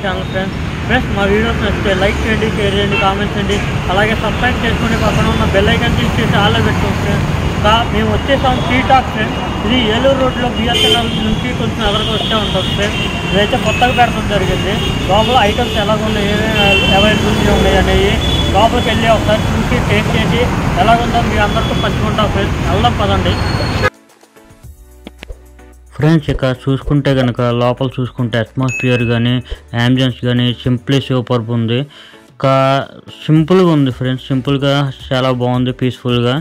Channel friends మా videos నచ్చితే like చేయండి, షేర్ చేయండి, కామెంట్స్ చేయండి. అలాగే సబ్స్క్రైబ్ చేసుకుని పక్కన ఉన్న బెల్ ఐకాన్ క్లిక్ చేసి ఆల్లో పెట్టుకోండి ఫ్రెండ్స్. మేము వచ్చేసాం టీ టాక్ ఫ్రెండ్స్. ఇది ఏలూరు రోడ్లో బిఎస్ఎన్ఎల్ నుంచి కొంచెం ఎదురుగా వచ్చే ఉంటుంది ఫ్రెండ్స్. ఇదైతే కొత్తగా పెడతాం జరిగింది. లోపల ఐటమ్స్ ఎలాగ ఉన్నాయి, ఏమేమి అవైలబిలిటీ ఉన్నాయి అనేవి లోపలికి వెళ్ళి ఒకసారి చూసి టేస్ట్ చేసి ఎలాగుందో మీ అందరితో పంచుకుంటాం ఫ్రెండ్స్. వెళ్దాం పదండి ఫ్రెండ్స్. ఇక్కడ చూసుకుంటే కనుక లోపల చూసుకుంటే అట్మాస్ఫియర్ కానీ యాంబియన్స్ కానీ సింప్లీ సూపర్బ్ ఉంది. ఇంకా సింపుల్గా ఉంది ఫ్రెండ్స్, సింపుల్గా చాలా బాగుంది, పీస్ఫుల్గా.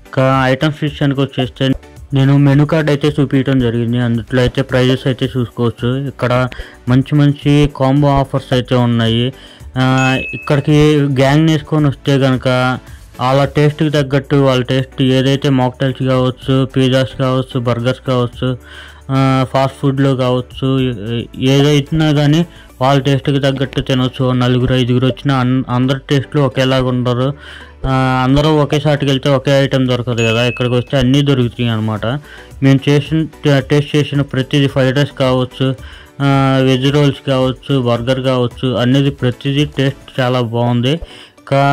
ఇంకా ఐటమ్స్ విషయానికి వచ్చేస్తే నేను మెనూ కార్డ్ అయితే చూపించడం జరిగింది. అందులో అయితే ప్రైజెస్ అయితే చూసుకోవచ్చు. ఇక్కడ మంచి మంచి కాంబో ఆఫర్స్ అయితే ఉన్నాయి. ఇక్కడికి గ్యాంగ్ వేసుకొని వస్తే కనుక వాళ్ళ టేస్ట్కి తగ్గట్టు వాళ్ళ టేస్ట్ ఏదైతే మాక్టైల్స్ కావచ్చు, పిజ్జాస్ కావచ్చు, బర్గర్స్ కావచ్చు, ఫాస్ట్ ఫుడ్లో కావచ్చు, ఏదైనా కానీ వాళ్ళ టేస్ట్కి తగ్గట్టు తినవచ్చు. 4-5 వచ్చినా అందరి టేస్ట్లు ఒకేలాగా ఉండరు. అందరూ ఒకేసాటికి వెళ్తే ఒకే ఐటెం దొరకదు కదా, ఇక్కడికి వస్తే అన్నీ దొరుకుతాయి అనమాట. మేము టేస్ట్ చేసిన ప్రతిదీ ఫ్రైడ్ రైస్ కావచ్చు, వెజ్ రోల్స్ కావచ్చు, బర్గర్ కావచ్చు, అనేది ప్రతిదీ టేస్ట్ చాలా బాగుంది. ఇంకా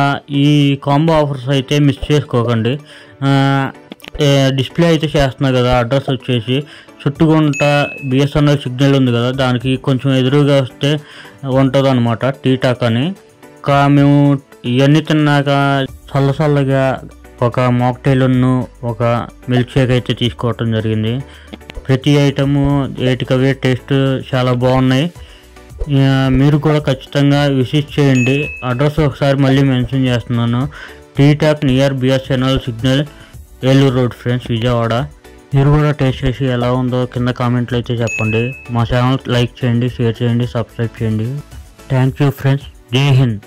ఈ కాంబో ఆఫర్స్ అయితే మిస్ చేసుకోకండి. డిస్ప్లే అయితే చేస్తున్నారు కదా, అడ్రస్ వచ్చేసి చుట్టుకుంట బిఎస్ఎన్ఎల్ సిగ్నల్ ఉంది కదా, దానికి కొంచెం ఎదురుగా వస్తే ఉంటుంది అనమాట టీ టాక్ అని. ఇంకా మేము ఇవన్నీ తిన్నాక చల్లగా ఒక మాక్టైల్ను ఒక మిల్క్ షేక్ అయితే తీసుకోవటం జరిగింది. ప్రతి ఐటము ఏటికవే టేస్ట్ చాలా బాగున్నాయి. మీరు కూడా ఖచ్చితంగా విజిట్ చేయండి. అడ్రస్ ఒకసారి మళ్ళీ మెన్షన్ చేస్తున్నాను. Tea talk near BSNL signal, Eluru road friends, Vijayawada. మీరు కూడా టేస్ట్ చేసి ఎలా ఉందో కింద కామెంట్లు అయితే చెప్పండి. మా ఛానల్ లైక్ చేయండి, షేర్ చేయండి, సబ్స్క్రైబ్ చేయండి. Thank you friends. జై హింద్.